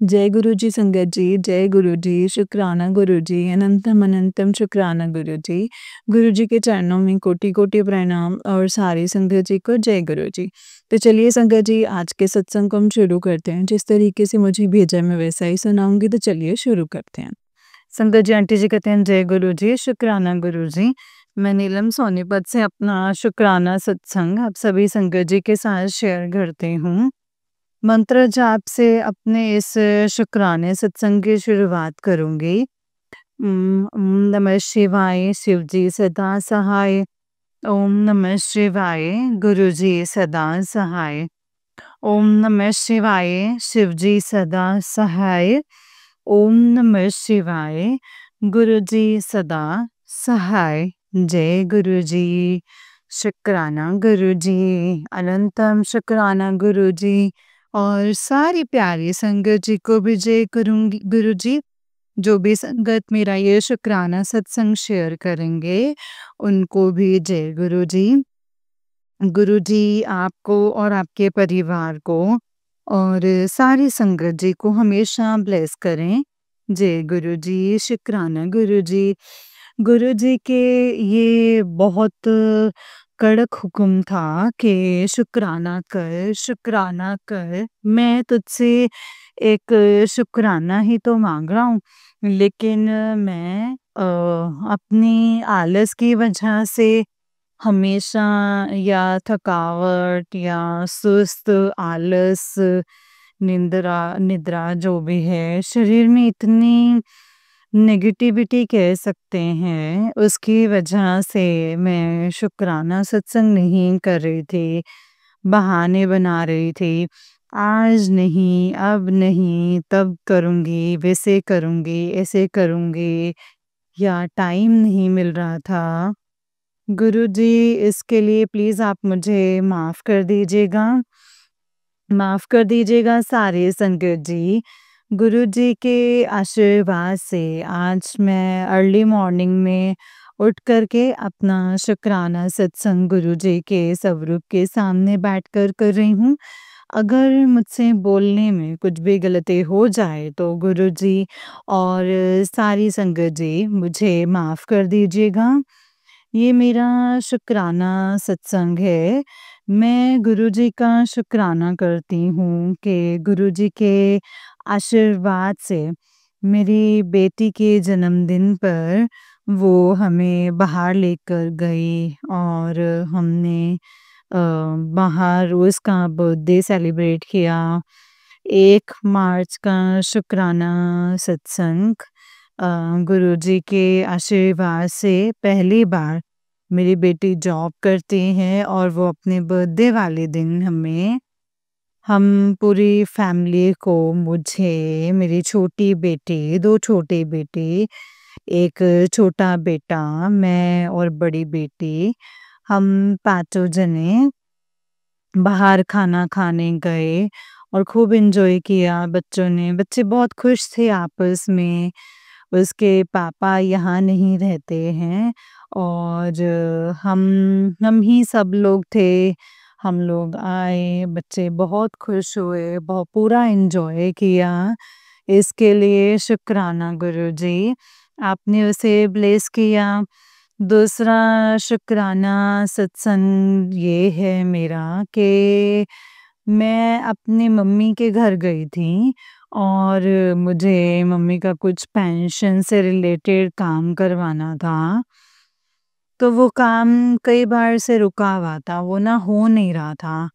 जय गुरु जी संगत जी, जय गुरु जी, शुक्राना गुरु जी, अनंतम अनंतम शुक्राना गुरु जी। गुरु जी के चरणों में कोटि-कोटि प्रणाम और सारी संगत जी को जय गुरु जी। तो चलिए संगत जी आज के सत्संग को हम शुरू करते हैं। जिस तरीके से मुझे भेजा मैं वैसा ही सुनाऊँगी तो चलिए शुरू करते हैं। संगत जी आंटी जी कहते हैं जय गुरु जी, शुक्राना गुरु जी। मैं नीलम सोनीपत से अपना शुक्राना सत्संग आप सभी संगत जी के साथ शेयर करती हूँ। मंत्र जाप से अपने इस शुक्राने सत्संग की शुरुआत करूँगी। ओम नमः शिवाय शिव जी सदा सहाय। ओम नमः शिवाय गुरु जी सदा सहाय। ओम नमः शिवाय शिव जी सदा सहाय। ओम नमः शिवाय गुरु जी सदा सहाय। जय गुरु जी, शुक्राना गुरु जी, अनंतम शुक्राना गुरु जी और सारी प्यारी संगत जी को भी जय करूँगी गुरु जी। जो भी संगत मेरा ये शुक्राना सत्संग शेयर करेंगे, उनको भी जय गुरु जी। गुरु जी आपको और आपके परिवार को और सारी संगत जी को हमेशा ब्लेस करें। जय गुरु जी, शुक्राना गुरु जी। गुरु जी के ये बहुत कड़क हुक्म था कि शुक्राना कर। मैं तुझसे एक शुक्राना ही तो माँग रहा हूँ, लेकिन मैं अपनी आलस की वजह से हमेशा या थकावट या सुस्त आलस निद्रा जो भी है शरीर में इतनी नेगेटिविटी कह सकते हैं, उसकी वजह से मैं शुक्राना सत्संग नहीं कर रही थी, बहाने बना रही थी। आज नहीं, अब नहीं, तब करूँगी, वैसे करूँगी, ऐसे करूँगी या टाइम नहीं मिल रहा था। गुरुजी इसके लिए प्लीज़ आप मुझे माफ़ कर दीजिएगा। माफ़ कर दीजिएगा सारे संगत जी। गुरुजी के आशीर्वाद से आज मैं अर्ली मॉर्निंग में उठ कर के अपना शुक्राना सत्संग गुरुजी के स्वरूप के सामने बैठकर कर रही हूँ। अगर मुझसे बोलने में कुछ भी गलती हो जाए तो गुरुजी और सारी संगत जी मुझे माफ़ कर दीजिएगा। ये मेरा शुक्राना सत्संग है। मैं गुरुजी का शुक्राना करती हूँ कि गुरुजी के आशीर्वाद से मेरी बेटी के जन्मदिन पर वो हमें बाहर लेकर गई और हमने बाहर उसका बर्थडे सेलिब्रेट किया। 1 मार्च का शुक्राना सत्संग गुरुजी के आशीर्वाद से पहली बार मेरी बेटी जॉब करती हैं और वो अपने बर्थडे वाले दिन हम पूरी फैमिली को मुझे, मेरी छोटी बेटी, 2 छोटे बेटे, 1 छोटा बेटा, मैं और बड़ी बेटी, हम पाँचों जने बाहर खाना खाने गए और खूब एन्जॉय किया बच्चों ने। बच्चे बहुत खुश थे आपस में। उसके पापा यहाँ नहीं रहते हैं और हम ही सब लोग थे। हम लोग आए, बच्चे बहुत खुश हुए, पूरा एन्जॉय किया। इसके लिए शुक्राना गुरुजी, आपने उसे ब्लेस किया। दूसरा शुक्राना सत्संग ये है मेरा कि मैं अपनी मम्मी के घर गई थी और मुझे मम्मी का कुछ पेंशन से रिलेटेड काम करवाना था। तो वो काम कई बार से रुका हुआ था, वो ना हो नहीं रहा था।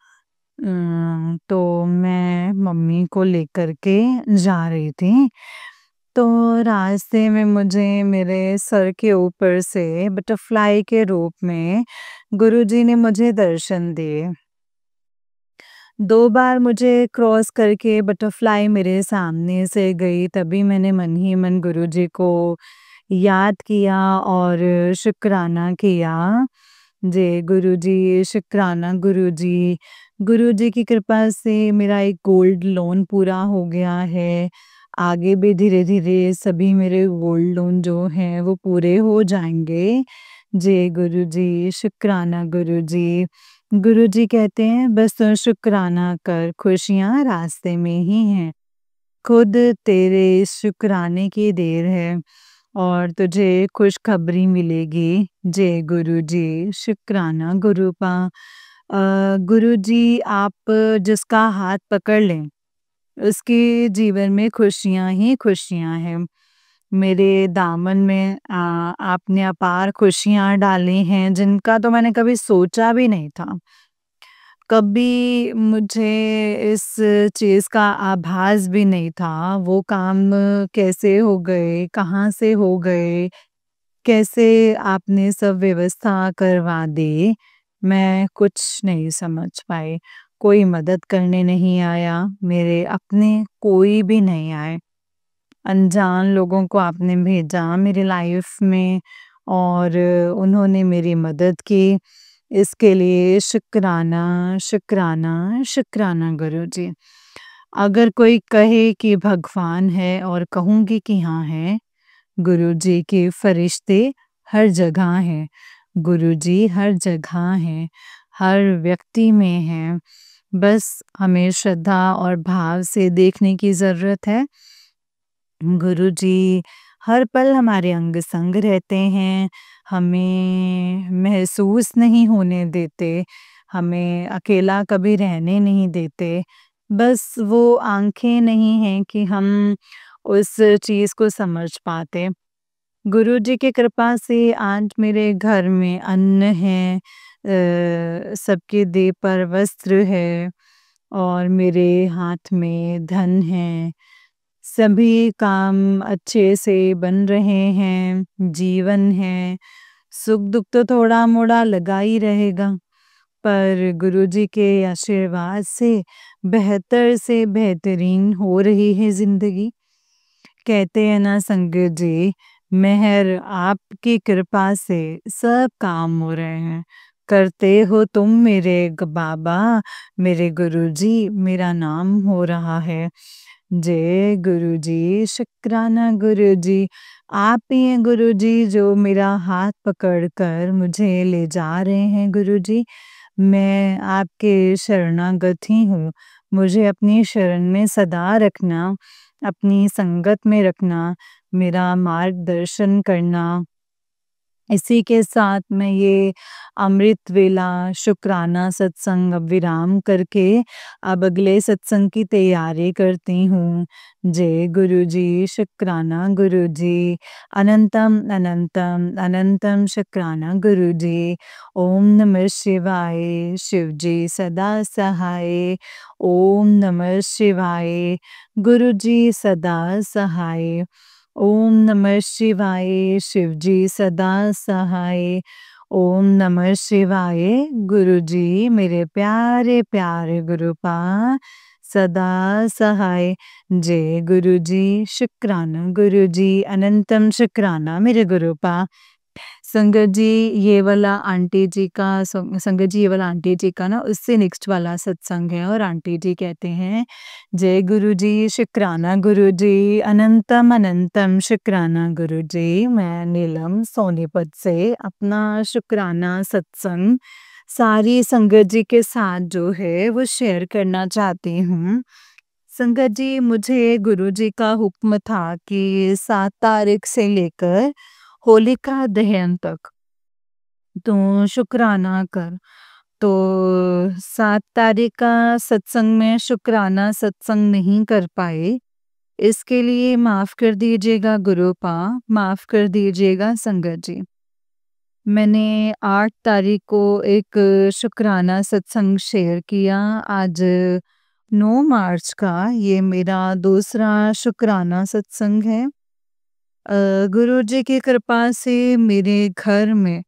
तो मैं मम्मी को लेकर के जा रही थी। तो रास्ते में मुझे मेरे सर के ऊपर से बटरफ्लाई के रूप में गुरुजी ने मुझे दर्शन दिए। 2 बार मुझे क्रॉस करके बटरफ्लाई मेरे सामने से गई, तभी मैंने मन ही मन गुरुजी को याद किया और शुक्राना किया। जय गुरुजी, शुक्राना गुरुजी। गुरुजी की कृपा से मेरा एक गोल्ड लोन पूरा हो गया है। आगे भी धीरे-धीरे सभी मेरे गोल्ड लोन जो हैं वो पूरे हो जाएँगे। जय गुरुजी, शुक्राना गुरुजी। गुरुजी कहते हैं बस शुक्राना कर, खुशियाँ रास्ते में ही हैं। खुद तेरे शुक्राने की देर है और तुझे खुशखबरी मिलेगी। जय गुरु जी, शुक्राना गुरुपा। गुरु जी, आप जिसका हाथ पकड़ लें, उसके जीवन में खुशियाँ ही खुशियाँ हैं। मेरे दामन में आपने अपार खुशियाँ डाली हैं, जिनका तो मैंने कभी सोचा भी नहीं था। कभी मुझे इस चीज़ का आभास भी नहीं था, वो काम कैसे हो गए, कहाँ से हो गए, कैसे आपने सब व्यवस्था करवा दी, मैं कुछ नहीं समझ पाई। कोई मदद करने नहीं आया, मेरे अपने कोई भी नहीं आए। अनजान लोगों को आपने भेजा मेरी लाइफ में और उन्होंने मेरी मदद की। इसके लिए शुक्राना, शुक्राना, शुक्राना गुरुजी। अगर कोई कहे कि भगवान है और कहूँगी कि हाँ है, गुरुजी के फरिश्ते हर जगह हैं। गुरुजी हर जगह हैं, हर व्यक्ति में हैं। बस हमें श्रद्धा और भाव से देखने की ज़रूरत है। गुरुजी हर पल हमारे अंग संग रहते हैं, हमें महसूस नहीं होने देते, हमें अकेला कभी रहने नहीं देते। बस वो आँखें नहीं हैं कि हम उस चीज़ को समझ पाते। गुरुजी की कृपा से आज मेरे घर में अन्न है, सबके देह पर वस्त्र है और मेरे हाथ में धन है। सभी काम अच्छे से बन रहे हैं, जीवन है, सुख-दुख तो थोड़ा-मोड़ा लगा ही रहेगा, पर गुरुजी के आशीर्वाद से बेहतरीन हो रही है ज़िंदगी। कहते हैं ना संगत जी, मेहर आपकी कृपा से सब काम हो रहे हैं। करते हो तुम मेरे बाबा, मेरे गुरुजी, मेरा नाम हो रहा है। जय गुरुजी, शुक्राना गुरुजी। आप ही हैं गुरुजी जो मेरा हाथ पकड़ कर मुझे ले जा रहे हैं गुरुजी। मैं आपके शरणागत ही हूँ। मुझे अपनी शरण में सदा रखना, अपनी संगत में रखना, मेरा मार्गदर्शन करना। इसी के साथ मैं ये अमृत वेला शुक्राना सत्संग अब विराम करके अब अगले सत्संग की तैयारी करती हूँ। जय गुरुजी, शुक्राना गुरुजी, अनंतम अनंतम अनंतम शुक्राना गुरुजी। ओम नमः शिवाय, शिवजी सदा सहाय। ओम नमः शिवाय, गुरुजी सदा सहाय। ओम नमः शिवाय, शिवजी सदा सहाय। ओम नमः शिवाय, गुरुजी मेरे प्यारे प्यारे गुरुपा सदा सहाय। जय गुरुजी, शुक्राना गुरुजी, अनंतम शुक्राना मेरे गुरुपा। संगत जी ये वाला आंटी जी का संगत जी ये वाला आंटी जी का ना उससे नेक्स्ट वाला सत्संग है और आंटी जी कहते हैं, जय गुरु जी, शुक्राना गुरु जी, अनंतम अनंतम शुक्राना गुरु जी। मैं नीलम सोनीपत से अपना शुक्राना सत्संग सारी संगत जी के साथ जो है वो शेयर करना चाहती हूँ। संगत जी, मुझे गुरु जी का हुक्म था कि 7 तारीख से लेकर होलिका दहन तक तो शुक्राना कर। तो 7 तारीख का सत्संग में शुक्राना सत्संग नहीं कर पाए, इसके लिए माफ़ कर दीजिएगा गुरुपा, माफ़ कर दीजिएगा संगत जी। मैंने 8 तारीख को एक शुक्राना सत्संग शेयर किया। आज 9 मार्च का ये मेरा दूसरा शुक्राना सत्संग है। गुरु जी की कृपा से मेरे घर में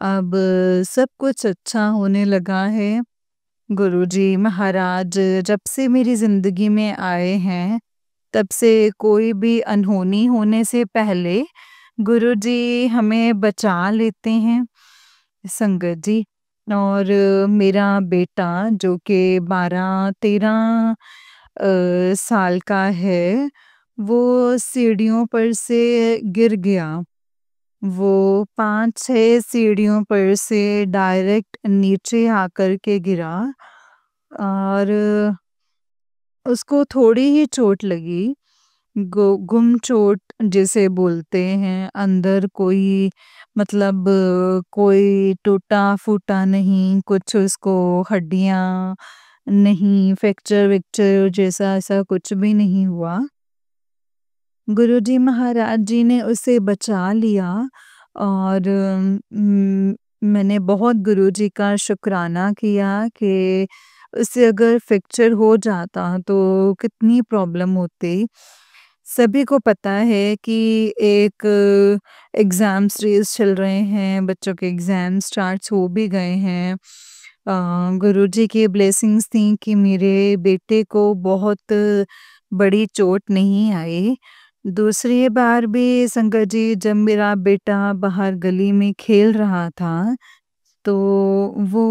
अब सब कुछ अच्छा होने लगा है। गुरुजी महाराज जब से मेरी ज़िंदगी में आए हैं, तब से कोई भी अनहोनी होने से पहले गुरुजी हमें बचा लेते हैं संगत जी। और मेरा बेटा जो कि 12-13 साल का है, वो सीढ़ियों पर से गिर गया। वो 5-6 सीढ़ियों पर से डायरेक्ट नीचे आकर के गिरा और उसको थोड़ी ही चोट लगी, गुम चोट जिसे बोलते हैं, अंदर कोई मतलब कोई टूटा-फूटा नहीं, कुछ उसको हड्डियाँ नहीं, फ्रैक्चर-वैक्चर जैसा ऐसा कुछ भी नहीं हुआ। गुरुजी महाराज जी ने उसे बचा लिया और मैंने बहुत गुरुजी का शुक्राना किया कि उसे अगर फ्रैक्चर हो जाता तो कितनी प्रॉब्लम होती। सभी को पता है कि एक एग्ज़ाम्स डेज़ चल रहे हैं, बच्चों के एग्ज़ाम स्टार्ट्स हो भी गए हैं। गुरुजी की ब्लेसिंग्स थी कि मेरे बेटे को बहुत बड़ी चोट नहीं आई। दूसरी बार भी संगत जी जब मेरा बेटा बाहर गली में खेल रहा था, तो वो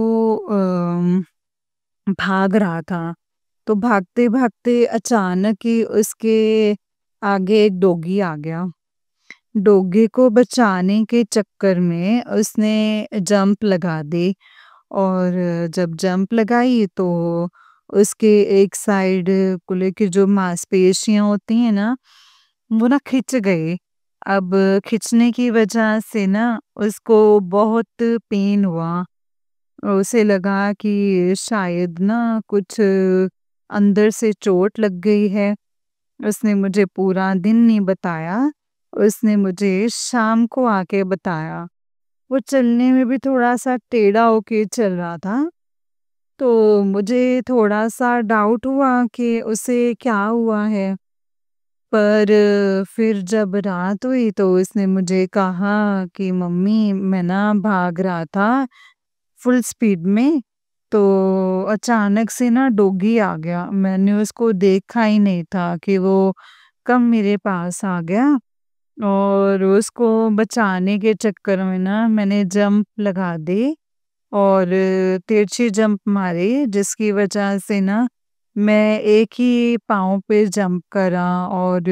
भाग रहा था। तो भागते-भागते अचानक ही उसके आगे एक डॉगी आ गया। डॉगी को बचाने के चक्कर में उसने जंप लगा दी और जब जंप लगाई तो उसके एक साइड गले की जो मांसपेशियाँ होती हैं ना, वो ना खिंच गई। अब खिंचने की वजह से ना उसको बहुत पेन हुआ। उसे लगा कि शायद ना कुछ अंदर से चोट लग गई है। उसने मुझे पूरा दिन नहीं बताया, उसने मुझे शाम को आके बताया। वो चलने में भी थोड़ा-सा टेढ़ा होके चल रहा था, तो मुझे थोड़ा-सा डाउट हुआ कि उसे क्या हुआ है। पर फिर जब रात हुई तो उसने मुझे कहा कि मम्मी मैं ना भाग रहा था फुल स्पीड में, तो अचानक से ना डॉगी आ गया। मैंने उसको देखा ही नहीं था कि वो कब मेरे पास आ गया और उसको बचाने के चक्कर में ना मैंने जंप लगा दी और तिरछी जंप मारी जिसकी वजह से ना मैं एक ही पाँव पे जंप करा और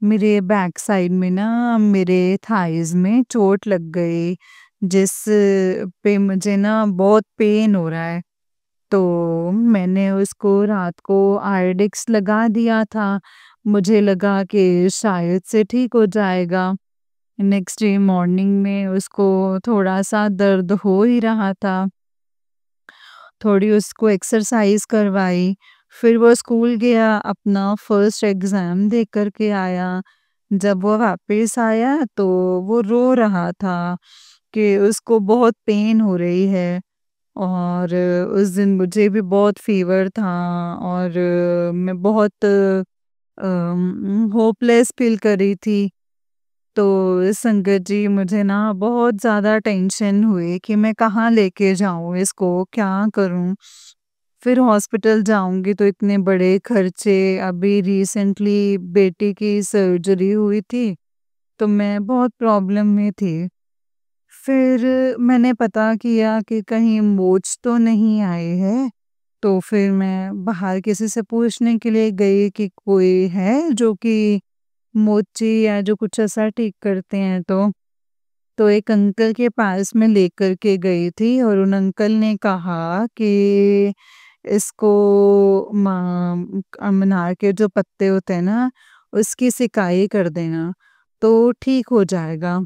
मेरे बैक साइड में ना मेरे थाइज़ में चोट लग गई, जिस पे मुझे ना बहुत पेन हो रहा है। तो मैंने उसको रात को आयोडेक्स लगा दिया था। मुझे लगा कि शायद से ठीक हो जाएगा। नेक्स्ट डे मॉर्निंग में उसको थोड़ा-सा दर्द हो ही रहा था। थोड़ी उसको एक्सरसाइज़ करवाई, फिर वो स्कूल गया, अपना फर्स्ट एग्ज़ाम दे कर के आया। जब वो वापस आया तो वो रो रहा था कि उसको बहुत पेन हो रही है और उस दिन मुझे भी बहुत फ़ीवर था और मैं बहुत होपलेस फ़ील कर रही थी। तो संगत जी मुझे ना बहुत ज़्यादा टेंशन हुई कि मैं कहाँ लेके जाऊँ इसको, क्या करूँ? फिर हॉस्पिटल जाऊँगी तो इतने बड़े खर्चे, अभी रिसेंटली बेटी की सर्जरी हुई थी, तो मैं बहुत प्रॉब्लम में थी। फिर मैंने पता किया कि कहीं मोच तो नहीं आई है, तो फिर मैं बाहर किसी से पूछने के लिए गई कि कोई है जो कि मोची या जो कुछ ऐसा ठीक करते हैं तो एक अंकल के पास मैं लेकर के गई थी और उन अंकल ने कहा कि इसको अमनार के जो पत्ते होते हैं ना, उसकी सिकाई कर देना, तो ठीक हो जाएगा।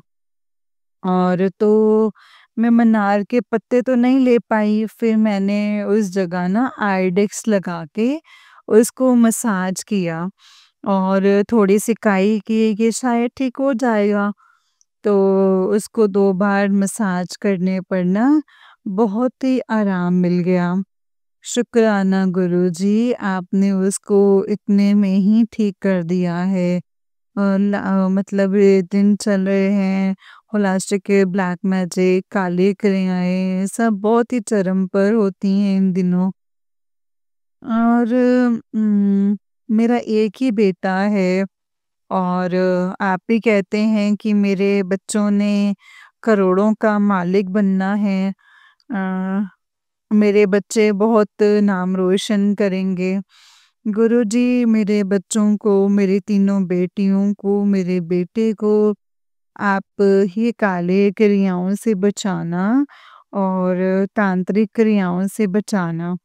और तो मैं मनार के पत्ते तो नहीं ले पाई, फिर मैंने उस जगह ना आयोडेक्स लगा के उसको मसाज किया और थोड़ी सिकाई की कि शायद ठीक हो जाएगा। तो उसको 2 बार मसाज करने पर ना बहुत ही आराम मिल गया। शुक्राना गुरुजी, आपने उसको इतने में ही ठीक कर दिया है। मतलब ये दिन चल रहे हैं, होलास्टिक के ब्लैक मैजिक, काली क्रियाएँ सब बहुत ही चरम पर होती हैं इन दिनों। और मेरा एक ही बेटा है और आप भी कहते हैं कि मेरे बच्चों ने करोड़ों का मालिक बनना है। मेरे बच्चे बहुत नाम रोशन करेंगे। गुरुजी मेरे बच्चों को, मेरी तीनों बेटियों को, मेरे बेटे को आप ये काले क्रियाओं से बचाना और तांत्रिक क्रियाओं से बचाना।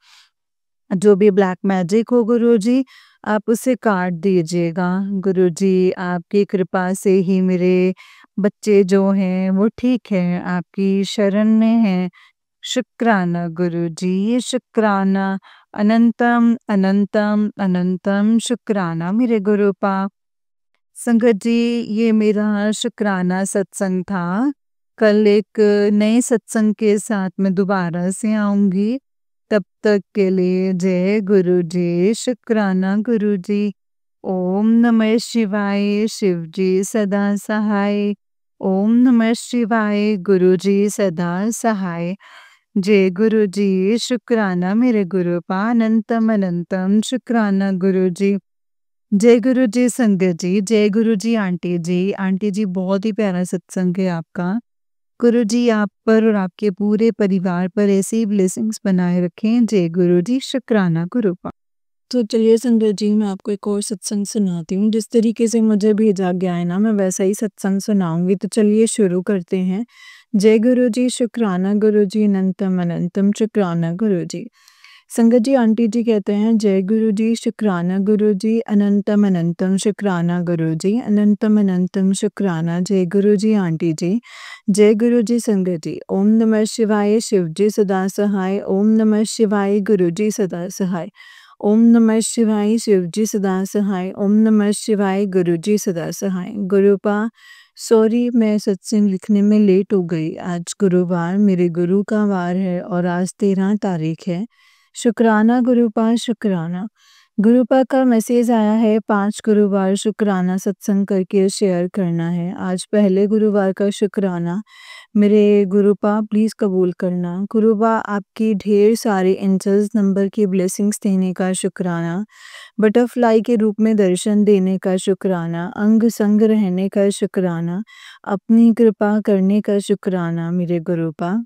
जो भी ब्लैक मैजिक हो गुरुजी, आप उसे काट दीजिएगा। गुरुजी, आपकी कृपा से ही मेरे बच्चे जो हैं वो ठीक हैं, आपकी शरण में हैं। शुक्राना गुरुजी, शुक्राना। अनंतम अनंतम अनंतम शुक्राना मेरे गुरुपा। संगत जी, ये मेरा शुक्राना सत्संग था। कल एक नए सत्संग के साथ मैं दोबारा से आऊँगी। तब तक के लिए जय गुरु जी, शुक्राना गुरु जी। ओम नमः शिवाय, शिव जी सदा सहाय। ओम नमः शिवाय, गुरु जी सदा सहाय। जय गुरु जी, शुक्राना मेरे गुरुपा। अनंतम अनंतम शुक्राना गुरु जी। जय गुरु जी संगत जी, जय गुरु जी आंटी जी। आंटी जी, बहुत ही प्यारा सत्संग है आपका। गुरु जी आप पर और आपके पूरे परिवार पर ऐसे ही ब्लेसिंग्स बनाए रखें। जय गुरु जी, शुक्राना गुरुपा। तो चलिए संगत जी, मैं आपको एक और सत्संग सुनाती हूँ। जिस तरीके से मुझे भेजा गया है ना, मैं वैसा ही सत्संग सुनाऊंगी। तो चलिए शुरू करते हैं। जय गुरु जी, शुक्राना गुरु जी, अनंतम अनंतम शुक्राना गुरु जी। संगत जी, आंटी जी कहते हैं जय गुरु जी, शुक्राना गुरु जी, अनंतम अनंतम शुक्राना गुरु जी, अनंतम अनंतम शुक्राना। जय गुरु जी आंटी जी, जय गुरु जी संगत जी। ओम नमः शिवाय, शिव जी सदा सहाय। ओम नमः शिवाय, गुरु जी सदा सहाय। ओम नमः शिवाय, शिव जी सदा सहाय। ओम नमः शिवाय, गुरु जी सदा सहाय। गुरुपा, सॉरी मैं सत्संग लिखने में लेट हो गई। आज गुरुवार मेरे गुरु का वार है और आज 13 तारीख है। शुक्राना गुरुपा, शुक्राना। गुरुपा का मैसेज आया है 5 गुरुवार शुक्राना सत्संग करके शेयर करना है। आज पहले गुरुवार का शुक्राना मेरे गुरुपा प्लीज़ कबूल करना। गुरुपा, आपकी ढेर सारे एंजल्स नंबर की ब्लेसिंग्स देने का शुक्राना। बटरफ्लाई के रूप में दर्शन देने का शुक्राना। अंग संग रहने का शुक्राना। अपनी कृपा करने का शुक्राना मेरे गुरुपा।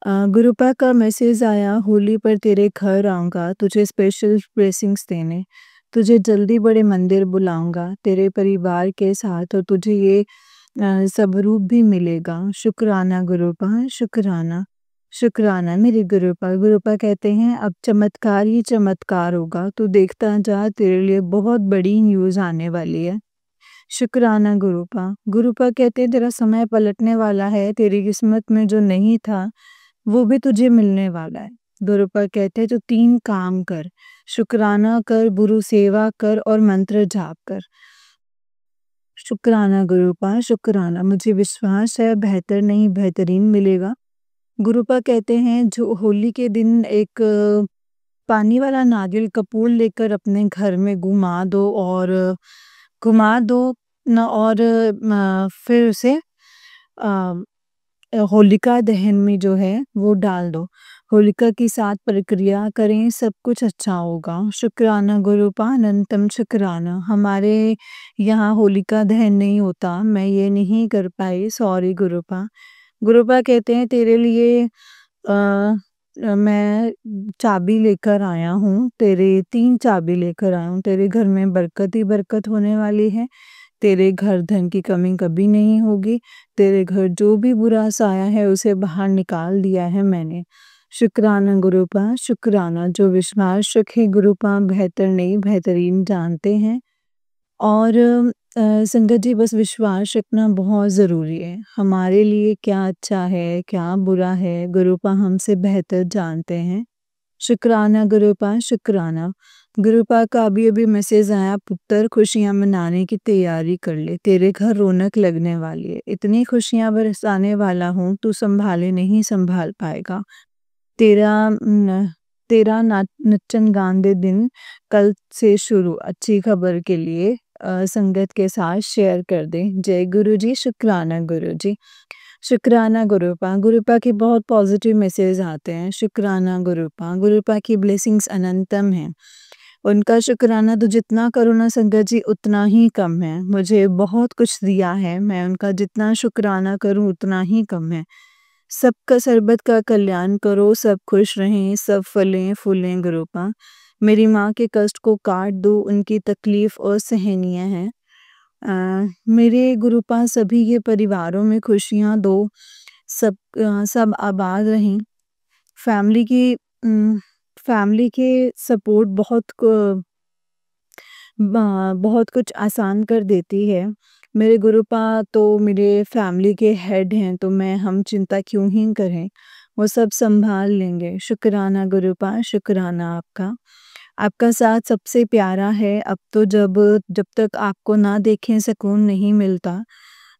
गुरुपा का मैसेज आया, होली पर तेरे घर आऊँगा तुझे स्पेशल ब्लेसिंग्स देने। तुझे जल्दी बड़े मंदिर बुलाऊँगा तेरे परिवार के साथ और तुझे ये स्वरूप भी मिलेगा। शुक्राना गुरुपा, शुक्राना। शुक्राना मेरे गुरुपा। गुरुपा कहते हैं अब चमत्कार ही चमत्कार होगा, तू देखता जा, तेरे लिए बहुत बड़ी न्यूज़ आने वाली है। शुक्राना गुरुपा। गुरुपा कहते हैं तेरा समय पलटने वाला है, तेरी किस्मत में जो नहीं था वो भी तुझे मिलने वाला है। गुरुपा कहते हैं तो 3 काम कर, शुक्राना कर, गुरु सेवा कर और मंत्र जाप कर। शुक्राना गुरुपा, शुक्राना। मुझे विश्वास है बेहतर नहीं बेहतरीन मिलेगा। गुरुपा कहते हैं जो होली के दिन एक पानी वाला नारियल कपूर लेकर अपने घर में घुमा दो न, और फिर उसे अ, होलिका दहन में जो है वो डाल दो। होलिका की साथ प्रक्रिया करें, सब कुछ अच्छा होगा। शुक्राना गुरुपा, अनंतम शुक्राना। हमारे यहाँ होलिका दहन नहीं होता, मैं ये नहीं कर पाई, सॉरी गुरुपा। गुरुपा कहते हैं तेरे लिए मैं चाबी लेकर आया हूँ, तेरे 3 चाबी लेकर आया हूँ। तेरे घर में बरकत ही बरकत होने वाली है। तेरे घर धन की कमी कभी नहीं होगी। तेरे घर जो भी बुरा साया है उसे बाहर निकाल दिया है मैंने। शुक्राना गुरुपा, शुक्राना। जो विश्वास रखे गुरुपा बेहतर नहीं बेहतरीन जानते हैं। और संगत जी, बस विश्वास रखना बहुत ज़रूरी है। हमारे लिए क्या अच्छा है क्या बुरा है गुरुपा हमसे बेहतर जानते हैं। शुक्राना गुरुपा, शुक्राना। गुरुपा का अभी-अभी मैसेज आया, पुत्र खुशियाँ मनाने की तैयारी कर ले, तेरे घर रौनक लगने वाली है। इतनी खुशियाँ बरसाने वाला हूँ, तू संभाले नहीं संभाल पाएगा। तेरा तेरा नच्चन गांदे दिन कल से शुरू। अच्छी खबर के लिए संगत के साथ शेयर कर दें। जय गुरु जी, शुक्राना गुरु जी। शुक्राना गुरुपा। गुरुपा के बहुत पॉजिटिव मैसेज आते हैं। शुक्राना गुरुपा। गुरुपा की ब्लेसिंग्स अनंतम हैं। उनका शुक्राना तो जितना करो ना संगत जी उतना ही कम है। मुझे बहुत कुछ दिया है, मैं उनका जितना शुक्राना करूं उतना ही कम है। सबका सर्बत का कल्याण करो, सब खुश रहें, सब फलें फूलें गुरुपा। मेरी माँ के कष्ट को काट दो, उनकी तकलीफ असहनीय है। मेरे गुरुपा सभी के परिवारों में खुशियाँ दो, सब आबाद रहें। फैमिली की फैमिली के सपोर्ट बहुत कुछ आसान कर देती है। मेरे गुरुपा तो मेरे फैमिली के हेड हैं, तो हम चिंता क्यों ही करें, वो सब सँभाल लेंगे। शुक्राना गुरुपा, शुक्राना आपका। आपका साथ सबसे प्यारा है, अब तो जब तक आपको ना देखें सुकून नहीं मिलता।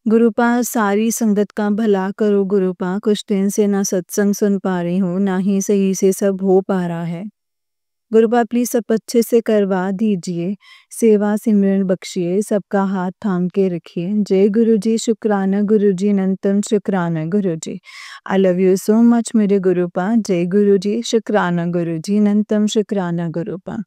गुरुपा सारी संगत का भला करो गुरुपा, कुछ दिन से ना सत्संग सुन पा रही हूँ, ना ही सही से सब हो पा रहा है। गुरुपा प्लीज़ सब अच्छे से करवा दीजिए, सेवा सिमरन बख्शिए, सबका हाथ थाम के रखिए। जय गुरुजी, शुक्राना गुरुजी, अनंतम शुक्राना Guruji. I love you so much मेरे गुरुपा। जय गुरुजी, शुक्राना गुरुजी, अनंतम शुक्राना गुरुपा।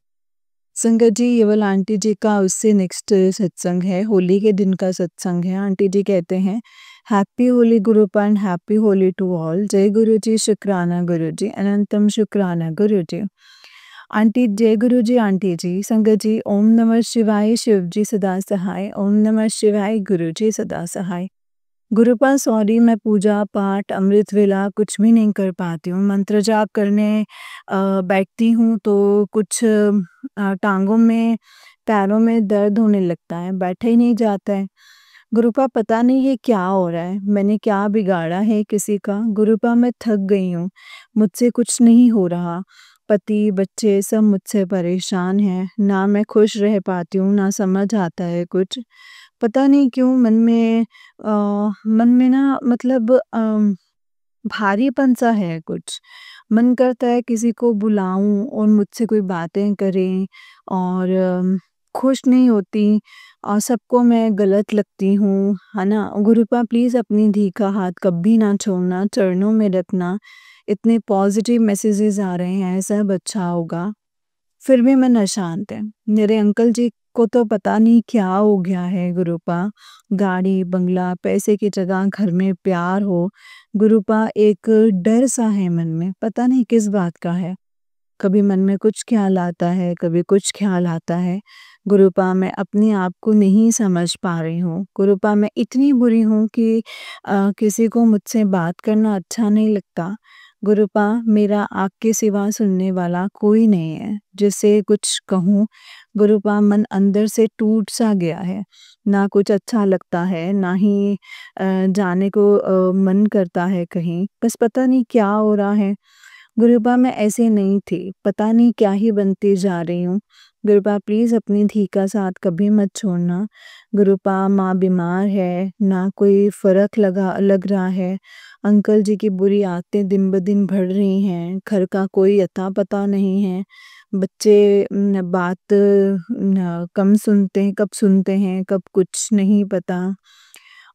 संगत जी, ये वाला आंटी जी का उससे नेक्स्ट सत्संग है, होली के दिन का सत्संग है। आंटी जी कहते हैं, हैप्पी होली गुरुपा and happy Holi to all. जय गुरुजी, शुक्राना गुरुजी, अनंतम शुक्राना गुरुजी। आंटी जय गुरुजी आंटी जी। संगत जी, ओम नमः शिवाय, शिव जी सदा सहाय। ओम नमः शिवाय, गुरुजी सदा सहाय। गुरुपा सॉरी, मैं पूजा पाठ अमृत वेला कुछ भी नहीं कर पाती हूँ। मंत्र जाप करने बैठती हूँ तो कुछ टांगों में पैरों में दर्द होने लगता है, बैठा ही नहीं जाता है। गुरुपा पता नहीं ये क्या हो रहा है, मैंने क्या बिगाड़ा है किसी का। गुरुपा मैं थक गई हूँ, मुझसे कुछ नहीं हो रहा। पति बच्चे सब मुझसे परेशान हैं, ना मैं खुश रह पाती हूँ, ना समझ आता है कुछ। पता नहीं क्यों मन में ना मतलब भारीपन सा है कुछ। मन करता है किसी को बुलाऊं और मुझसे कोई बातें करें, और खुश नहीं होती और सबको मैं गलत लगती हूँ, है ना। गुरुपा प्लीज़ अपनी धी का हाथ कभी ना छोड़ना, चरणों में रखना। इतने पॉजिटिव मैसेजेस आ रहे हैं, सब अच्छा होगा, फिर भी मन अशांत है। मेरे अंकल जी को तो पता नहीं क्या हो गया है गुरुपा। गाड़ी बंगला पैसे की जगह घर में प्यार हो, गुरुपा एक डर सा है मन में, पता नहीं किस बात का है। कभी मन में कुछ ख्याल आता है, कभी कुछ ख्याल आता है। गुरुपा मैं अपने आप को नहीं समझ पा रही हूँ। गुरुपा मैं इतनी बुरी हूँ कि किसी को मुझसे बात करना अच्छा नहीं लगता। गुरुपा मेरा आपके सिवा सुनने वाला कोई नहीं है, जिससे कुछ कहूँ। गुरुपा मन अंदर से टूट सा गया है, ना कुछ अच्छा लगता है, ना ही जाने को मन करता है कहीं, बस पता नहीं क्या हो रहा है। गुरुपा मैं ऐसे नहीं थी, पता नहीं क्या ही बनती जा रही हूँ। गुरुपा प्लीज़ अपनी धी का साथ कभी मत छोड़ना। गुरुपा माँ बीमार है, ना कोई फ़र्क लग रहा है। अंकल जी की बुरी आदतें दिन ब दिन बढ़ रही हैं, घर का कोई अता पता नहीं है। बच्चे बात कम सुनते हैं, कब सुनते हैं, कब कुछ नहीं पता।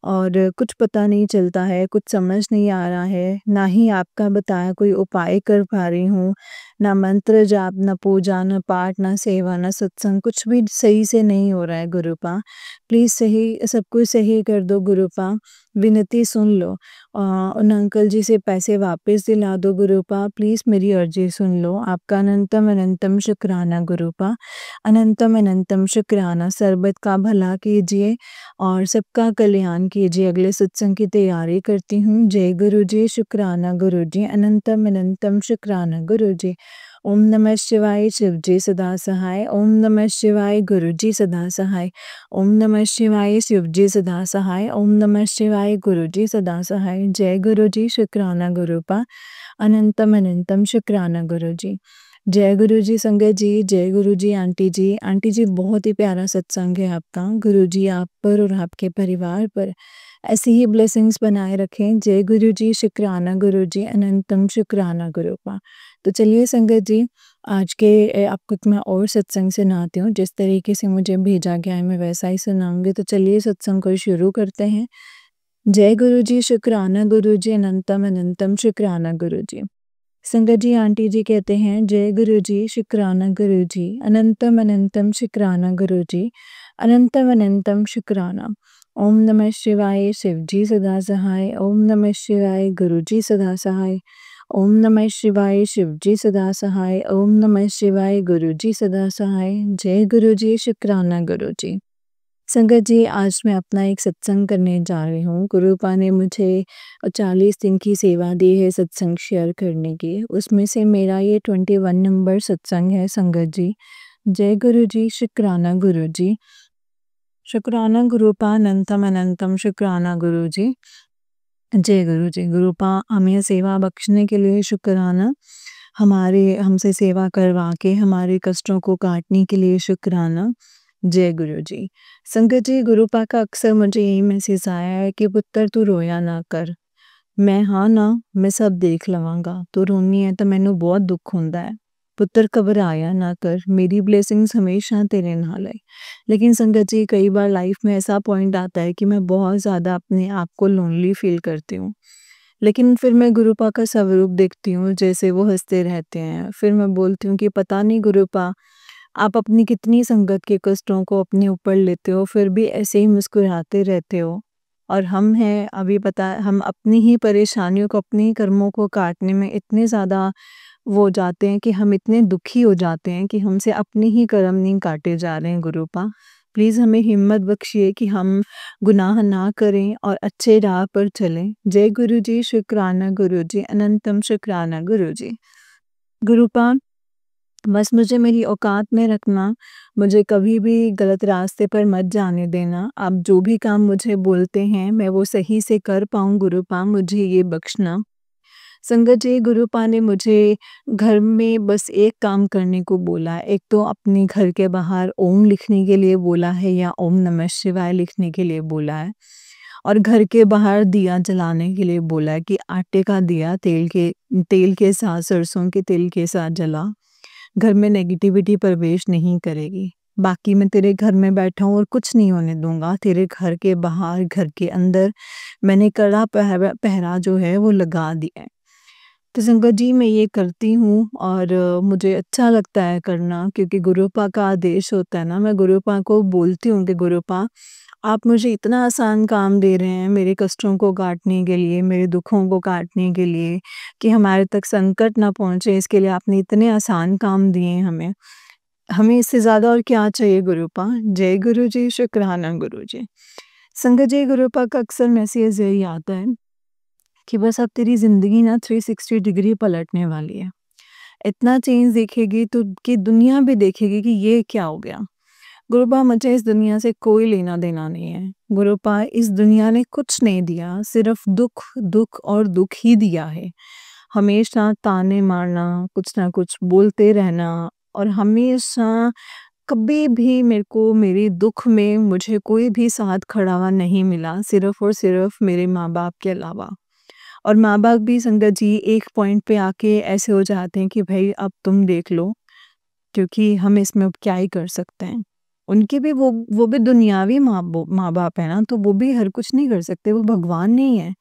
और कुछ पता नहीं चलता है, कुछ समझ नहीं आ रहा है, ना ही आपका बताया कोई उपाय कर पा रही हूँ। ना मंत्र जाप, ना पूजा, ना पाठ, ना सेवा, ना सत्संग, कुछ भी सही से नहीं हो रहा है गुरुपा। प्लीज़ सब कुछ सही कर दो गुरुपा, विनती सुन लो। उन अंकल जी से पैसे वापस दिला दो गुरुपा, प्लीज़ मेरी अर्जी सुन लो। आपका अनंतम अनंतम शुक्राना गुरुपा, अनंतम अनंतम शुक्राना। सरबत का भला कीजिए और सबका कल्याण कीजिए। अगले सत्संग की तैयारी करती हूँ। जय गुरु जी, शुक्राना गुरु जी, अनंतम अनंतम शुक्राना गुरु जी। ओम नमः शिवाय, शिव जी सदा सहाय। ओम नमः शिवाय, गुरु जी सदा सहाय। ओम नमः शिवाय, शिव जी सदा सहाय। ओम नमः शिवाय, गुरु जी सदा सहाय। जय गुरु जी, शुक्राना गुरुपा, अनंतम अनंतम शुक्राना गुरु जी। जय गुरु जी संगत जी, जय गुरु जी आंटी जी। आंटी जी बहुत ही प्यारा सत्संग है आपका। गुरु जी आप पर और आपके परिवार पर ऐसी ही ब्लेसिंग्स बनाए रखें। जय गुरु जी, शुक्राना गुरु जी, अनंतम शुक्राना गुरुपा। तो चलिए संगत जी, आज के आपको मैं और सत्संग सुनाती हूँ। जिस तरीके से मुझे भेजा गया है मैं वैसा ही सुनाऊंगी। तो चलिए सत्संग को शुरू करते हैं। जय गुरु जी, शुक्राना गुरु जी, अनंतम अनंतम शुक्राना गुरु जी। संगत जी आंटी जी कहते हैं, जय गुरु जी, शुक्राना गुरु जी, अनंतम अनंतम शुक्राना गुरु जी, अनंतम अनंतम शुक्राना। ओम नमः शिवाय, शिव जी सदा सहाय। ओम नमः शिवाय, गुरु जी सदा सहाय। ओम नमः शिवाय, शिव जी सदा सहाय। ओम नमः शिवाय, गुरु जी सदा सहाय। जय गुरु जी, शुक्राना गुरु जी। संगत जी, आज मैं अपना एक सत्संग करने जा रही हूँ। गुरुपा ने मुझे 40 दिन की सेवा दी है सत्संग शेयर करने की। उसमें से मेरा ये 21 नंबर सत्संग है संगत जी। जय गुरु जी, शुक्राना गुरु जी। शुक्राना गुरुपा अनंतम अनंतम शुक्राना गुरु जी। जय गुरु जी। गुरुपा हमें सेवा बख्शने के लिए शुक्राना। हमसे सेवा करवा के हमारे कष्टों को काटने के लिए शुक्राना। जय गुरु जी। संगत जी, गुरुपा का अक्सर मुझे यही मैसेज आया है कि पुत्र तू रोया ना कर। मैं हाँ ना, मैं सब देख लवांगा। तू रोनी है तो मैनू बहुत दुख होंदा है। पुत्र घबराया ना कर, मेरी ब्लेसिंग्स हमेशा तेरे नाल है। लेकिन संगत जी, कई बार लाइफ में ऐसा पॉइंट आता है कि मैं बहुत ज़्यादा अपने आप को लोनली फील करती हूँ। लेकिन फिर मैं गुरुपा का स्वरूप देखती हूँ, जैसे वो हँसते रहते हैं। फिर मैं बोलती हूँ कि पता नहीं गुरुपा, आप अपनी कितनी संगत के कष्टों को अपने ऊपर लेते हो, फिर भी ऐसे ही मुस्कुराते रहते हो। और हम हैं, अभी पता है, हम अपनी ही परेशानियों को, अपने ही कर्मों को काटने में इतने ज़्यादा वो हो जाते हैं कि हम इतने दुखी हो जाते हैं कि हमसे अपने ही कर्म नहीं काटे जा रहे हैं गुरुपा। प्लीज़ हमें हिम्मत बख्शिए कि हम गुनाह ना करें और अच्छे राह पर चलें। जय गुरु जी, शुक्राना गुरु जी, अनंतम शुक्राना गुरु जी। गुरुपा, बस मुझे मेरी औकात में रखना, मुझे कभी भी गलत रास्ते पर मत जाने देना। आप जो भी काम मुझे बोलते हैं, मैं वो सही से कर पाऊँ गुरुपा, मुझे ये बख्शना। संगत जी, गुरुपा ने मुझे घर में बस एक काम करने को बोला है। एक तो अपने घर के बाहर ओम लिखने के लिए बोला है या ओम नमः शिवाय लिखने के लिए बोला है। और घर के बाहर दिया जलाने के लिए बोला है कि आटे का दिया तेल के साथ, सरसों के तेल के साथ जला। घर में नेगेटिविटी प्रवेश नहीं करेगी। बाकी मैं तेरे घर में बैठा हूँ और कुछ नहीं होने दूँगा। तेरे घर के बाहर, घर के अंदर मैंने कड़ा पहरा जो है वो लगा दिया है। तो संगत जी, मैं ये करती हूँ और मुझे अच्छा लगता है करना, क्योंकि गुरुपा का आदेश होता है ना। मैं गुरुपा को बोलती हूँ कि गुरुपा, आप मुझे इतना आसान काम दे रहे हैं मेरे कष्टों को काटने के लिए, मेरे दुखों को काटने के लिए, कि हमारे तक संकट ना पहुँचे, इसके लिए आपने इतने आसान काम दिए हमें। हमें इससे ज़्यादा और क्या चाहिए गुरुपा। जय गुरु जी, शुक्राना गुरु जी। संगत जी, गुरुपा का अक्सर मैसेज यही आता है कि बस अब तेरी ज़िंदगी ना 360 डिग्री पलटने वाली है। इतना चेंज दिखेगी तो कि दुनिया भी देखेगी कि ये क्या हो गया। गुरुपा, मुझे इस दुनिया से कोई लेना देना नहीं है। गुरुपा, इस दुनिया ने कुछ नहीं दिया, सिर्फ दुख, दुख और दुख ही दिया है। हमेशा ताने मारना, कुछ ना कुछ बोलते रहना, और हमेशा कभी भी मेरे को मेरे दुख में मुझे कोई भी साथ खड़ा हुआ नहीं मिला, सिर्फ और सिर्फ मेरे माँ-बाप के अलावा। और माँ-बाप भी संगत जी एक पॉइंट पे आके ऐसे हो जाते हैं कि भई अब तुम देख लो, क्योंकि हम इसमें अब क्या ही कर सकते हैं। उनके भी वो भी दुनियावी माँ-बाप हैं ना, तो वो भी हर कुछ नहीं कर सकते, वो भगवान नहीं है।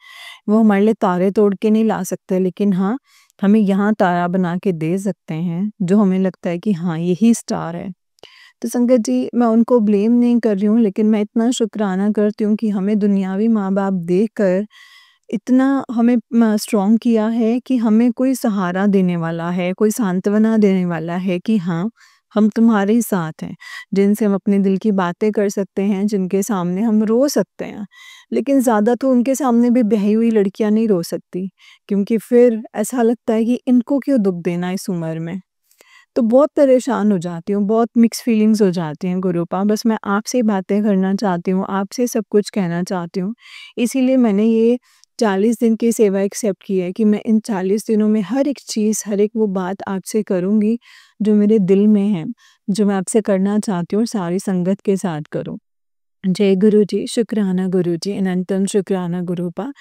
वो हमारे लिए तारे तोड़ के नहीं ला सकते, लेकिन हाँ, हमें यहाँ तारा बना के दे सकते हैं, जो हमें लगता है कि हाँ, यही स्टार है। तो संगत जी, मैं उनको ब्लेम नहीं कर रही हूँ, लेकिन मैं इतना शुक्राना करती हूँ कि हमें दुनियावी माँ-बाप देकर इतना हमें स्ट्रॉन्ग किया है कि हमें कोई सहारा देने वाला है, कोई सांत्वना देने वाला है कि हाँ, हम तुम्हारे साथ हैं। जिनसे हम अपने दिल की बातें कर सकते हैं, जिनके सामने हम रो सकते हैं। लेकिन ज़्यादा तो उनके सामने भी ब्याही हुई लड़कियाँ नहीं रो सकती, क्योंकि फिर ऐसा लगता है कि इनको क्यों दुःख देना इस उम्र में। तो बहुत परेशान हो जाती हूँ, बहुत मिक्स फीलिंग्स हो जाती हैं गुरुपा। बस मैं आपसे बातें करना चाहती हूँ, आपसे सब कुछ कहना चाहती हूँ। इसीलिए मैंने ये 40 दिन की सेवा एक्सेप्ट की है कि मैं इन 40 दिनों में हर एक चीज़, हर एक वो बात आपसे करूँगी जो मेरे दिल में है, जो मैं आपसे करना चाहती हूँ और सारी संगत के साथ करूँ। जय गुरु जी, शुक्राना गुरु जी, अनंतम शुक्राना गुरुपा।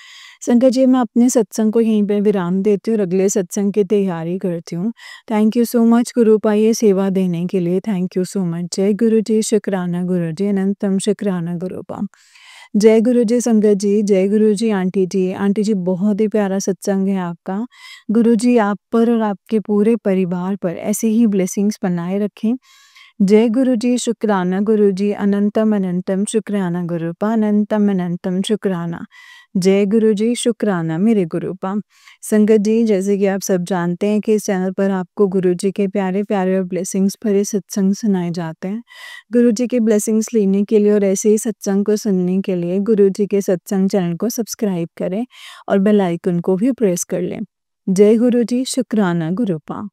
संगत जी, मैं अपने सत्संग को यहीं पे विराम देती हूँ और अगले सत्संग की तैयारी करती हूँ। थैंक यू सो मच गुरुपा ये सेवा देने के लिए, थैंक यू सो मच। जय गुरु जी, शुक्राना गुरु जी, अनंतम शुक्राना गुरुपा। जय गुरु जी संगत जी, जय गुरु जी आंटी जी। आंटी जी, बहुत ही प्यारा सत्संग है आपका। गुरु जी आप पर और आपके पूरे परिवार पर ऐसे ही ब्लेसिंग्स बनाए रखें। जय गुरु जी, शुक्राना गुरु जी, अनंतम अनंतम शुक्राना गुरुपा, अनंतम अनंतम शुक्राना। जय गुरु जी, शुक्राना मेरे गुरुपा। संगत जी, जैसे कि आप सब जानते हैं कि इस चैनल पर आपको गुरु जी के प्यारे-प्यारे और ब्लेसिंग्स भरे सत्संग सुनाए जाते हैं। गुरु जी के ब्लेसिंग्स लेने के लिए और ऐसे ही सत्संग को सुनने के लिए गुरु जी के सत्संग चैनल को सब्सक्राइब करें और बेल आइकन को भी प्रेस कर लें। जय गुरु जी, शुक्राना गुरुपा।